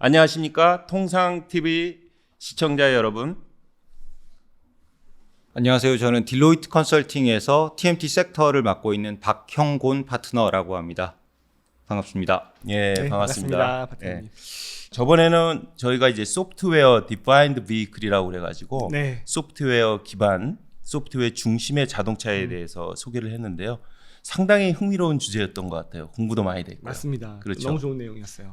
안녕하십니까? 통상TV 시청자 여러분. 안녕하세요. 저는 딜로이트 컨설팅에서 TMT 섹터를 맡고 있는 박형곤 파트너라고 합니다. 반갑습니다. 예, 네, 반갑습니다. 파트너님. 저번에는 저희가 이제 소프트웨어 디파인드 비클이라고 그래가지고 네. 소프트웨어 기반, 소프트웨어 중심의 자동차에 대해서 소개를 했는데요. 상당히 흥미로운 주제였던 것 같아요. 공부도 많이 됐고요. 맞습니다. 그렇죠. 너무 좋은 내용이었어요.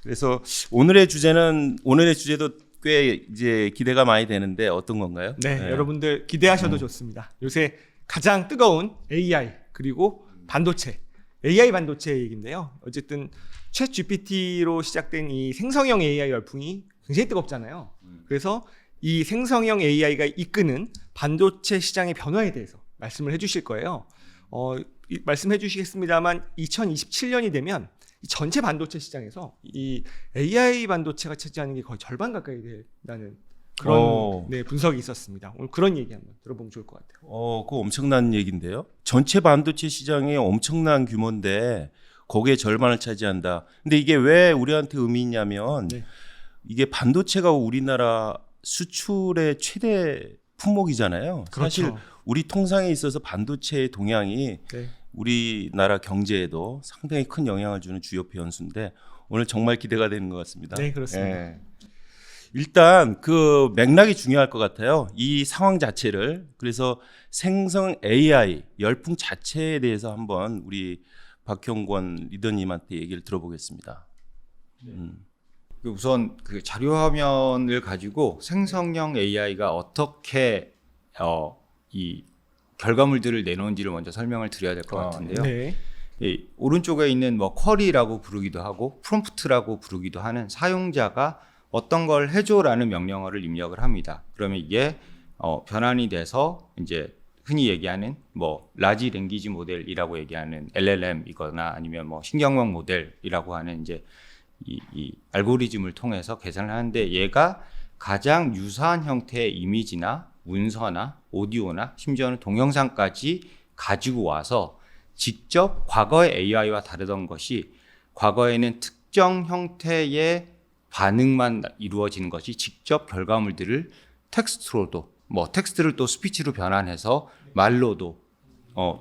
그래서 오늘의 주제도 꽤 이제 기대가 많이 되는데 어떤 건가요? 네, 여러분들 기대하셔도 좋습니다. 요새 가장 뜨거운 AI 그리고 반도체, AI 반도체 얘기인데요. 어쨌든 챗 GPT로 시작된 이 생성형 AI 열풍이 굉장히 뜨겁잖아요. 그래서 이 생성형 AI가 이끄는 반도체 시장의 변화에 대해서 말씀을 해주실 거예요. 말씀해 주시겠습니다만 2027년이 되면 이 전체 반도체 시장에서 이 AI 반도체가 차지하는 게 거의 절반 가까이 된다는 그런 분석이 있었습니다. 오늘 그런 얘기 한번 들어보면 좋을 것 같아요. 그거 엄청난 얘기인데요. 전체 반도체 시장이 엄청난 규모인데 거기에 절반을 차지한다. 근데 이게 왜 우리한테 의미 있냐면 이게 반도체가 우리나라 수출의 최대 품목이잖아요. 그렇죠. 사실 우리 통상에 있어서 반도체의 동향이 우리나라 경제에도 상당히 큰 영향을 주는 주요 변수인데 오늘 정말 기대가 되는 것 같습니다. 네, 그렇습니다. 일단 그 맥락이 중요할 것 같아요. 이 상황 자체를. 그래서 생성 AI 열풍 자체에 대해서 한번 우리 박형권 리더님한테 얘기를 들어보겠습니다. 우선 그 자료 화면을 가지고 생성형 AI가 어떻게 이 결과물들을 내놓은지를 먼저 설명을 드려야 될 것 같은데요. 네. 이 오른쪽에 있는 뭐 쿼리라고 부르기도 하고 프롬프트라고 부르기도 하는 사용자가 어떤 걸 해줘라는 명령어를 입력을 합니다. 그러면 이게 변환이 돼서 이제 흔히 얘기하는 뭐 라지 랭귀지 모델이라고 얘기하는 LLM이거나 아니면 뭐 신경망 모델이라고 하는 이제 이 알고리즘을 통해서 계산을 하는데 얘가 가장 유사한 형태의 이미지나 문서나 오디오나 심지어는 동영상까지 가지고 와서 직접 과거의 AI와 다르던 것이 과거에는 특정 형태의 반응만 이루어지는 것이 직접 결과물들을 텍스트로도 텍스트를 또 스피치로 변환해서 말로도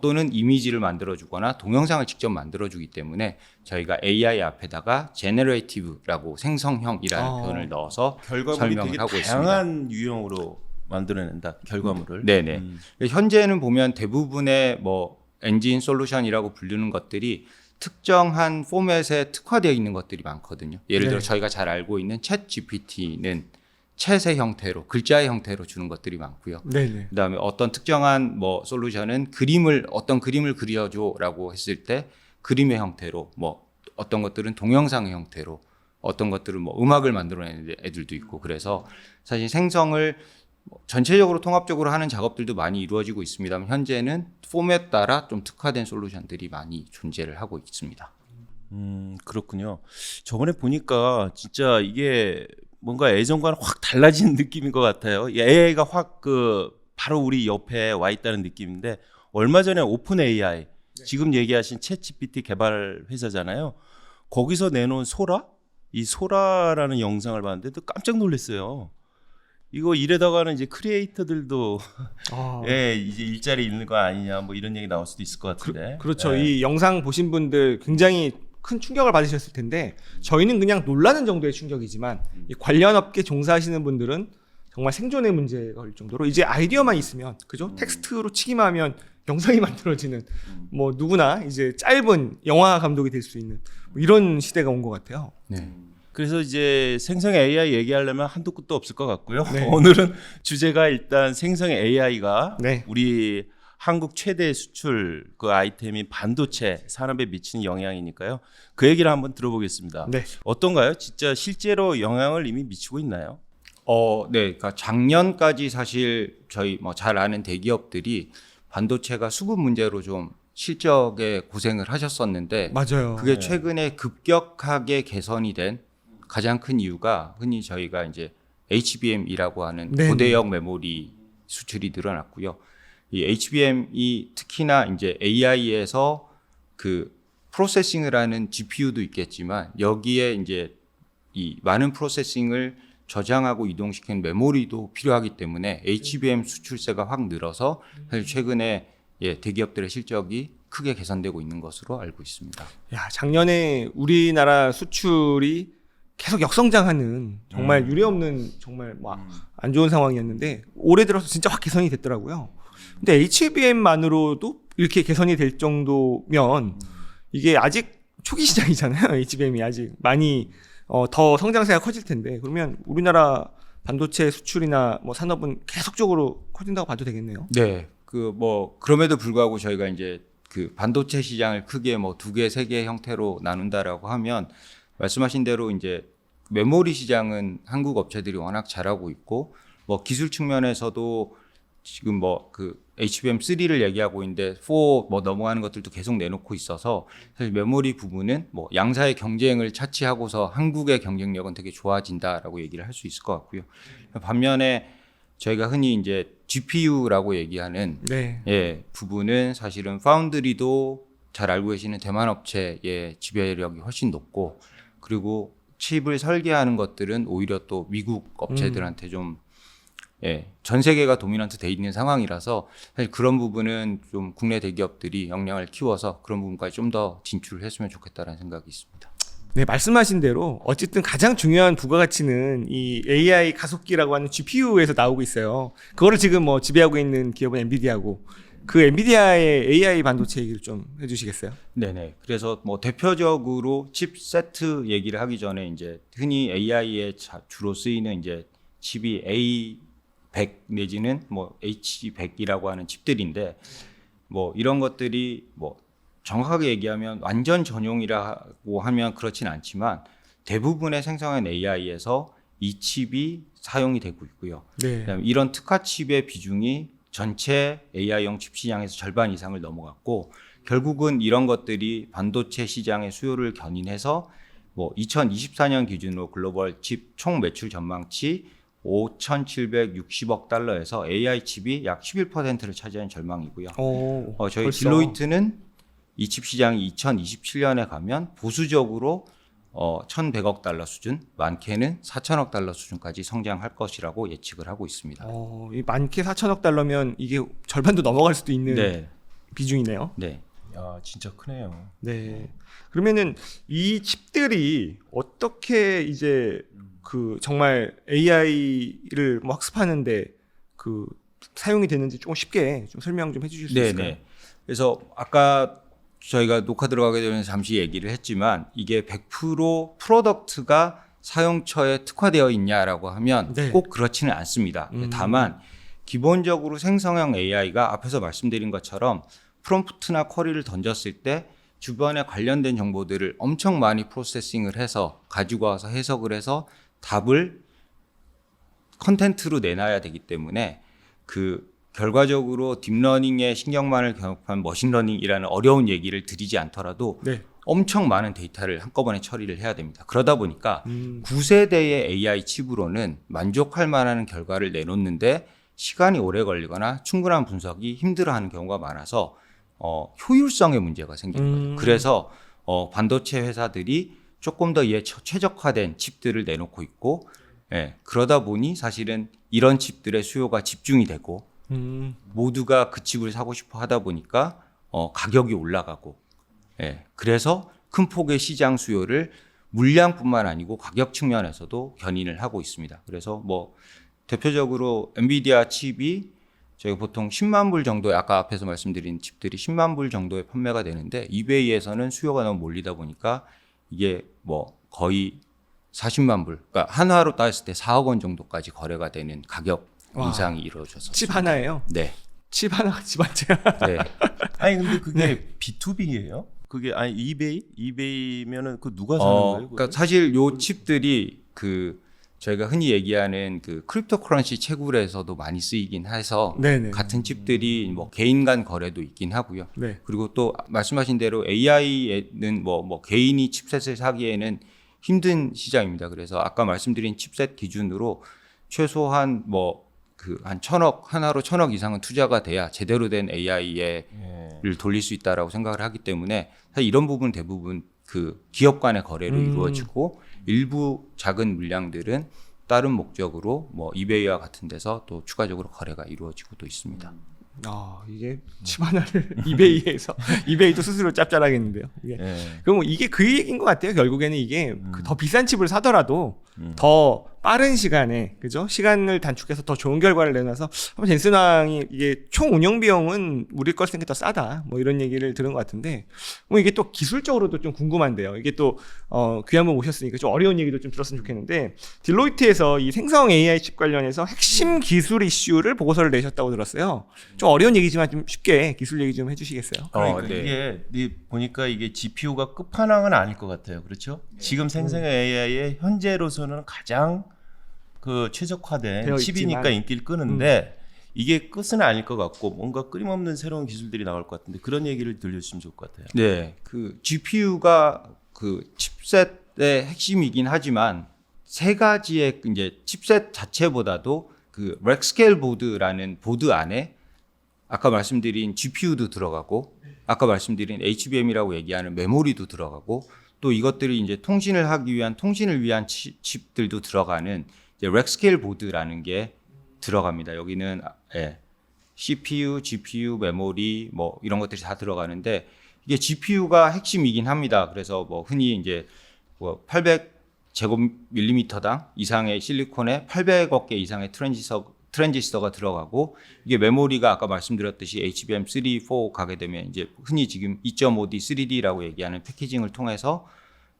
또는 이미지를 만들어주거나 동영상을 직접 만들어주기 때문에 저희가 AI 앞에다가 generative라고 생성형이라는 표현을 넣어서 결과물이 설명을 되게 하고 다양한 유형으로 만들어낸다. 결과물을. 네네. 현재는 보면 대부분의 뭐 엔진 솔루션이라고 부르는 것들이 특정한 포맷에 특화되어 있는 것들이 많거든요. 예를 들어 저희가 잘 알고 있는 챗 GPT는 챗의 형태로 글자의 형태로 주는 것들이 많고요. 네네. 그다음에 어떤 특정한 뭐 솔루션은 어떤 그림을 그려줘라고 했을 때 그림의 형태로 뭐 어떤 것들은 동영상의 형태로 어떤 것들은 뭐 음악을 만들어내는 애들도 있고 그래서 사실 생성을 전체적으로 통합적으로 하는 작업들도 많이 이루어지고 있습니다만 현재는 포맷 따라 좀 특화된 솔루션들이 많이 존재를 하고 있습니다. 그렇군요. 저번에 보니까 진짜 이게 뭔가 예전과는 확 달라진 느낌인 것 같아요. AI가 확 바로 우리 옆에 와 있다는 느낌인데 얼마 전에 오픈 AI 지금 얘기하신 챗 GPT 개발 회사잖아요. 거기서 내놓은 이 소라라는 영상을 봤는데 또 깜짝 놀랐어요. 이거 이래다가는 이제 크리에이터들도 이제 일자리 잃는 거 아니냐 뭐 이런 얘기 나올 수도 있을 것 같은데. 그렇죠. 이 영상 보신 분들 굉장히 큰 충격을 받으셨을 텐데 저희는 그냥 놀라는 정도의 충격이지만 이 관련 업계 종사하시는 분들은 정말 생존의 문제가 올 정도로 이제 아이디어만 있으면 그죠? 텍스트로 치기만 하면 영상이 만들어지는 뭐 누구나 이제 짧은 영화 감독이 될 수 있는 뭐 이런 시대가 온 것 같아요. 네. 그래서 이제 생성 AI 얘기하려면 한도 끝도 없을 것 같고요. 오늘은 주제가 일단 생성 AI가 우리 한국 최대 수출 그 아이템인 반도체 산업에 미치는 영향이니까요. 그 얘기를 한번 들어보겠습니다. 어떤가요? 진짜 실제로 영향을 이미 미치고 있나요? 네. 그러니까 작년까지 사실 저희 뭐 잘 아는 대기업들이 반도체가 수급 문제로 좀 실적에 고생을 하셨었는데 맞아요. 그게 최근에 급격하게 개선이 된 가장 큰 이유가 흔히 저희가 이제 HBM이라고 하는 고대역 메모리 수출이 늘어났고요. 이 HBM이 특히나 이제 AI에서 그 프로세싱을 하는 GPU도 있겠지만 여기에 이제 이 많은 프로세싱을 저장하고 이동시키는 메모리도 필요하기 때문에 HBM 수출세가 확 늘어서 사실 최근에 대기업들의 실적이 크게 개선되고 있는 것으로 알고 있습니다. 야, 작년에 우리나라 수출이 계속 역성장하는 정말 유례없는 정말 안 좋은 상황이었는데 올해 들어서 진짜 확 개선이 됐더라고요. 근데 HBM만으로도 이렇게 개선이 될 정도면 이게 아직 초기 시장이잖아요. HBM이 아직 많이 더 성장세가 커질 텐데 그러면 우리나라 반도체 수출이나 뭐 산업은 계속적으로 커진다고 봐도 되겠네요. 네, 그럼에도 불구하고 저희가 이제 그 반도체 시장을 크게 뭐 2개, 3개 형태로 나눈다라고 하면 말씀하신 대로 이제 메모리 시장은 한국 업체들이 워낙 잘하고 있고 뭐 기술 측면에서도 지금 뭐 그 HBM3를 얘기하고 있는데 4 뭐 넘어가는 것들도 계속 내놓고 있어서 사실 메모리 부분은 뭐 양사의 경쟁을 차치하고서 한국의 경쟁력은 되게 좋아진다라고 얘기를 할 수 있을 것 같고요. 반면에 저희가 흔히 이제 GPU라고 얘기하는 부분은 사실은 파운드리도 잘 알고 계시는 대만 업체의 지배력이 훨씬 높고 그리고 칩을 설계하는 것들은 오히려 또 미국 업체들한테 좀 전 세계가 도미넌트 돼 있는 상황이라서 사실 그런 부분은 좀 국내 대기업들이 역량을 키워서 그런 부분까지 좀 더 진출을 했으면 좋겠다라는 생각이 있습니다. 네, 말씀하신 대로 어쨌든 가장 중요한 부가가치는 이 AI 가속기라고 하는 GPU에서 나오고 있어요. 그거를 지금 뭐 지배하고 있는 기업은 엔비디아고 그 엔비디아의 AI 반도체 얘기를 좀 해주시겠어요? 네네. 그래서 뭐 대표적으로 칩 세트 얘기를 하기 전에 이제 흔히 AI에 주로 쓰이는 이제 칩이 A100 내지는 뭐 H100이라고 하는 칩들인데 뭐 이런 것들이 뭐 정확하게 얘기하면 완전 전용이라고 하면 그렇진 않지만 대부분의 생성형 AI에서 이 칩이 사용이 되고 있고요. 그다음에 이런 특화 칩의 비중이 전체 AI용 칩 시장에서 절반 이상을 넘어갔고 결국은 이런 것들이 반도체 시장의 수요를 견인해서 뭐 2024년 기준으로 글로벌 칩 총 매출 전망치 5,760억 달러에서 AI 칩이 약 11%를 차지하는 전망이고요. 저희 벌써? 딜로이트는 이 칩 시장이 2027년에 가면 보수적으로 1,100억 달러 수준, 많게는 4,000억 달러 수준까지 성장할 것이라고 예측을 하고 있습니다. 이 많게 4천억 달러면 이게 절반도 넘어갈 수도 있는 비중이네요. 네. 야, 진짜 크네요. 네. 그러면은 이 칩들이 어떻게 이제 그 정말 AI를 뭐 학습하는데 그 사용이 되는지 조금 쉽게 좀 설명 좀 해주실 수 있을까요? 그래서 아까 저희가 녹화 들어가기 전에 잠시 얘기를 했지만 이게 100% 프로덕트가 사용처에 특화되어 있냐라고 하면 꼭 그렇지는 않습니다. 다만 기본적으로 생성형 AI가 앞에서 말씀드린 것처럼 프롬프트나 쿼리를 던졌을 때 주변에 관련된 정보들을 엄청 많이 프로세싱을 해서 가지고 와서 해석을 해서 답을 컨텐트로 내놔야 되기 때문에 그 결과적으로 딥러닝에 신경만을 겨냥한 머신러닝이라는 어려운 얘기를 드리지 않더라도 엄청 많은 데이터를 한꺼번에 처리를 해야 됩니다. 그러다 보니까 9세대의 AI 칩으로는 만족할 만한 결과를 내놓는데 시간이 오래 걸리거나 충분한 분석이 힘들어하는 경우가 많아서 효율성의 문제가 생기는 거예요. 그래서 반도체 회사들이 조금 더 이에 최적화된 칩들을 내놓고 있고 그러다 보니 사실은 이런 칩들의 수요가 집중이 되고 모두가 그 칩을 사고 싶어 하다 보니까 가격이 올라가고 그래서 큰 폭의 시장 수요를 물량뿐만 아니고 가격 측면에서도 견인을 하고 있습니다. 그래서 뭐 대표적으로 엔비디아 칩이 저희가 보통 10만 불 정도의 아까 앞에서 말씀드린 칩들이 10만 불 정도에 판매가 되는데 이베이에서는 수요가 너무 몰리다 보니까 이게 뭐 거의 40만 불, 그러니까 한화로 따졌을 때 4억 원 정도까지 거래가 되는 가격 인상이 이루어졌습니다. 칩 하나예요? 네. 칩 하나가 집안채야. 네. 아니 근데 그게 B2B예요? 그게 아니 이베이면은 그 누가 사는 거예요? 그러니까 사실 요 칩들이 그 저희가 흔히 얘기하는 그 크립토커런시 채굴에서도 많이 쓰이긴 해서 같은 칩들이 뭐 개인 간 거래도 있긴 하고요. 그리고 또 말씀하신 대로 AI에는 뭐 개인이 칩셋을 사기에는 힘든 시장입니다. 그래서 아까 말씀드린 칩셋 기준으로 최소한 뭐 그 한 1,000억 하나로 1,000억 이상은 투자가 돼야 제대로 된 AI의 돌릴 수 있다라고 생각을 하기 때문에 사실 이런 부분 대부분 그 기업 간의 거래로 이루어지고 일부 작은 물량들은 다른 목적으로 뭐 이베이와 같은 데서 또 추가적으로 거래가 이루어지고 또 있습니다. 이게 칩 하나를 이베이에서 이베이도 스스로 짭짤하겠는데요. 이게. 그럼 이게 그 얘기인 것 같아요. 결국에는 이게 그더 비싼 칩을 사더라도 더 빠른 시간에 그죠? 시간을 단축해서 더 좋은 결과를 내놔서 한번 젠슨 왕이 이게 총 운영 비용은 우리 걸 생각 더 싸다 뭐 이런 얘기를 들은 것 같은데 뭐 이게 또 기술적으로도 좀 궁금한데요. 이게 또 귀한 분 오셨으니까 좀 어려운 얘기도 좀 들었으면 좋겠는데 딜로이트에서 이 생성 AI 칩 관련해서 핵심 기술 이슈를 보고서를 내셨다고 들었어요. 좀 어려운 얘기지만 좀 쉽게 기술 얘기 좀 해주시겠어요? 그러니까 네. 이게 보니까 이게 GPU가 끝판왕은 아닐 것 같아요. 그렇죠? 지금 생성 AI의 현재로서는 가장 그 최적화된 되어 칩이니까 있지만. 인기를 끄는데 이게 끝은 아닐 것 같고 뭔가 끊임없는 새로운 기술들이 나올 것 같은데 그런 얘기를 들려주시면 좋을 것 같아요. 네, 그 GPU가 그 칩셋의 핵심이긴 하지만 세 가지의 이제 칩셋 자체보다도 그 렉스케일 보드라는 보드 안에 아까 말씀드린 GPU도 들어가고 아까 말씀드린 HBM이라고 얘기하는 메모리도 들어가고 또 이것들이 이제 통신을 위한 칩들도 들어가는 이제 렉스케일 보드라는 게 들어갑니다. 여기는 CPU, GPU, 메모리 뭐 이런 것들이 다 들어가는데 이게 GPU가 핵심이긴 합니다. 그래서 뭐 흔히 이제 뭐 800제곱밀리미터당 이상의 실리콘에 800억 개 이상의 트랜지스터가 들어가고 이게 메모리가 아까 말씀드렸듯이 HBM3, 4 가게 되면 이제 흔히 지금 2.5D, 3D라고 얘기하는 패키징을 통해서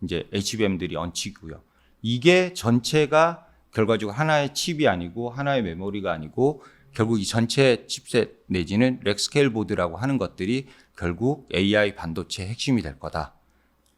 이제 HBM들이 얹히고요. 이게 전체가 결과적으로 하나의 칩이 아니고 하나의 메모리가 아니고 결국 이 전체 칩셋 내지는 렉스케일 보드라고 하는 것들이 결국 AI 반도체의 핵심이 될 거다.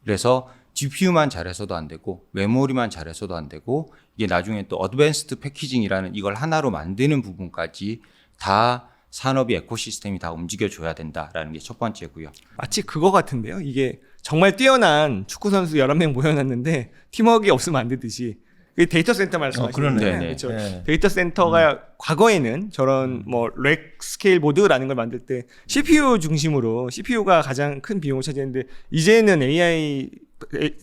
그래서 GPU만 잘해서도 안 되고 메모리만 잘해서도 안 되고 이게 나중에 또 어드밴스드 패키징이라는 이걸 하나로 만드는 부분까지 다 산업이 에코시스템이 다 움직여줘야 된다라는 게 첫 번째고요. 마치 그거 같은데요. 이게 정말 뛰어난 축구 선수 11명 모여놨는데 팀워크가 없으면 안 되듯이 그 데이터 센터 말씀하시는 그러네. 거예요. 네네. 그렇죠. 네. 데이터 센터가 과거에는 저런 뭐 렉 스케일 보드라는 걸 만들 때 CPU 중심으로 CPU가 가장 큰 비용을 차지했는데 이제는 AI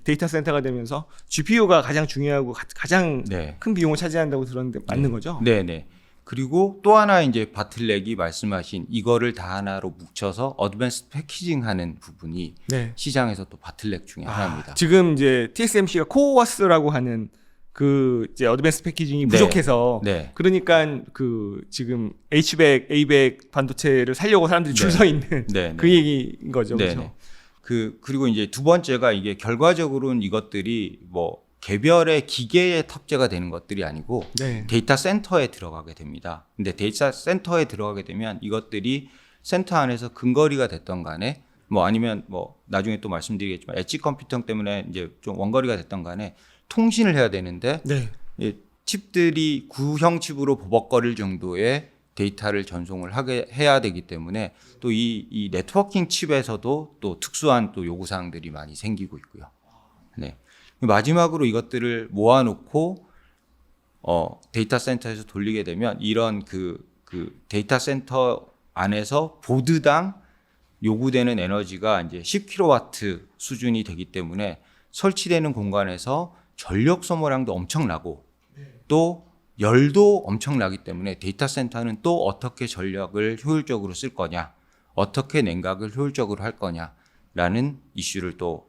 데이터 센터가 되면서 GPU가 가장 중요하고 가장 네. 큰 비용을 차지한다고 들었는데 맞는 거죠? 네네. 그리고 또 하나 이제 바틀렉이 말씀하신 이거를 다 하나로 뭉쳐서 어드밴스 패키징 하는 부분이 네. 시장에서 또 바틀렉 중에 하나입니다. 지금 이제 TSMC가 코어스라고 하는 그 이제 어드밴스 패키징이 부족해서 네. 그러니까 그 지금 H100, A100 반도체를 살려고 사람들이 줄 서 있는 네. 그 얘기인 거죠. 네네. 그렇죠? 그리고 이제 두 번째가 이게 결과적으로는 이것들이 뭐 개별의 기계에 탑재가 되는 것들이 아니고 네. 데이터 센터에 들어가게 됩니다. 근데 데이터 센터에 들어가게 되면 이것들이 센터 안에서 근거리가 됐던 간에 뭐 아니면 뭐 나중에 또 말씀드리겠지만 엣지 컴퓨팅 때문에 이제 좀 원거리가 됐던 간에 통신을 해야 되는데 네. 이 칩들이 구형 칩으로 버벅거릴 정도의 데이터를 전송을 해야 되기 때문에 또 이 네트워킹 칩에서도 또 특수한 또 요구사항들이 많이 생기고 있고요. 네. 마지막으로 이것들을 모아놓고 데이터 센터에서 돌리게 되면 이런 그 데이터 센터 안에서 보드당 요구되는 에너지가 이제 10kW 수준이 되기 때문에 설치되는 공간에서 전력 소모량도 엄청나고 또 열도 엄청나기 때문에 데이터 센터는 또 어떻게 전력을 효율적으로 쓸 거냐, 어떻게 냉각을 효율적으로 할 거냐라는 이슈를 또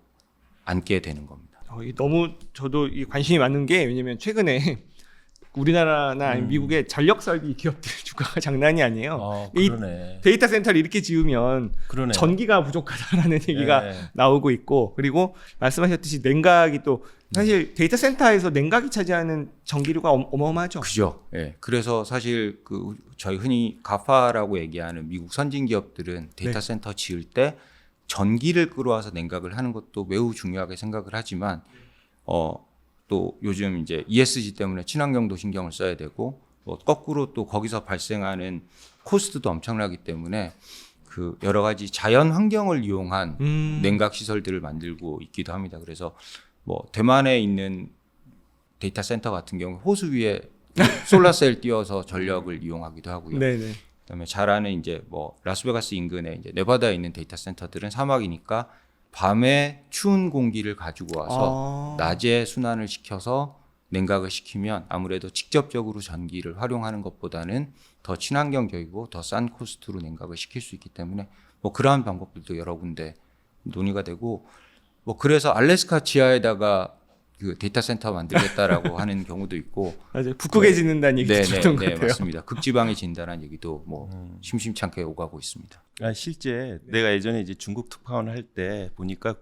안게 되는 겁니다. 너무 저도 이 관심이 많은 게 왜냐면 최근에 우리나라나 아니면 미국의 전력 설비 기업들 주가가 장난이 아니에요. 이 그러네. 데이터 센터를 이렇게 지으면 그러네. 전기가 부족하다라는 얘기가 네. 나오고 있고 그리고 말씀하셨듯이 냉각이 또 사실 데이터 센터에서 냉각이 차지하는 전기료가 어마어마하죠. 그죠. 예. 그래서 사실 그 저희 흔히 가파라고 얘기하는 미국 선진 기업들은 데이터 네. 센터 지을 때 전기를 끌어와서 냉각을 하는 것도 매우 중요하게 생각을 하지만 또 요즘 이제 ESG 때문에 친환경도 신경을 써야 되고 거꾸로 또 거기서 발생하는 코스트도 엄청나기 때문에 그 여러 가지 자연 환경을 이용한 냉각 시설들을 만들고 있기도 합니다. 그래서 뭐 대만에 있는 데이터 센터 같은 경우 호수 위에 솔라셀 띄워서 전력을 이용하기도 하고요. 네네. 그다음에 잘 아는 이제 뭐 라스베가스 인근에 이제 네바다에 있는 데이터 센터들은 사막이니까 밤에 추운 공기를 가지고 와서 낮에 순환을 시켜서 냉각을 시키면 아무래도 직접적으로 전기를 활용하는 것보다는 더 친환경적이고 더 싼 코스트로 냉각을 시킬 수 있기 때문에 뭐 그러한 방법들도 여러 군데 논의가 되고 뭐 그래서 알래스카 지하에다가 그 데이터 센터 만들겠다라고 하는 경우도 있고 맞아요. 북극에 짓는다는 얘기 들었던 것 같아요. 맞습니다. 극지방에 진다는 얘기도 뭐 심심찮게 오가고 있습니다. 실제 내가 예전에 이제 중국 특파원을 할 때 보니까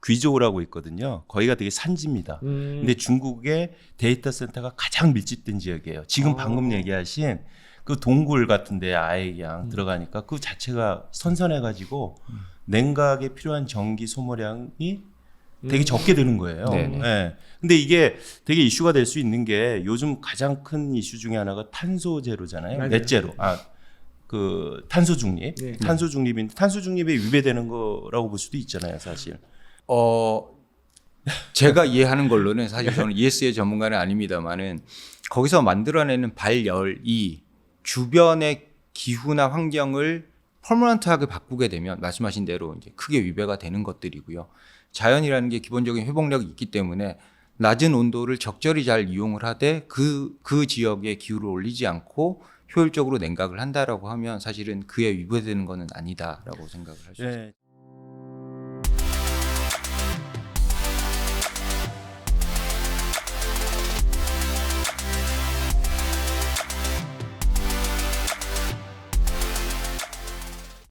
귀저우라고 있거든요. 거기가 되게 산지입니다. 근데 중국의 데이터 센터가 가장 밀집된 지역이에요. 지금 방금 얘기하신 그 동굴 같은데 아예 그냥 들어가니까 그 자체가 선선해가지고 냉각에 필요한 전기 소모량이 되게 적게 드는 거예요. 네네. 네. 근데 이게 되게 이슈가 될 수 있는 게 요즘 가장 큰 이슈 중에 하나가 탄소 제로잖아요. 맞아요. 넷제로. 그 탄소 중립. 네. 탄소 중립인데 탄소 중립에 위배되는 거라고 볼 수도 있잖아요, 사실. 제가 이해하는 걸로는 사실 저는 ES의 전문가는 아닙니다만은 거기서 만들어내는 발열이 주변의 기후나 환경을 퍼머넌트하게 바꾸게 되면 말씀하신 대로 이제 크게 위배가 되는 것들이고요. 자연이라는 게 기본적인 회복력이 있기 때문에 낮은 온도를 적절히 잘 이용을 하되 그 지역의 기후를 올리지 않고 효율적으로 냉각을 한다라고 하면 사실은 그에 위배되는 것은 아니다라고 생각을 할 수 있습니다. 네.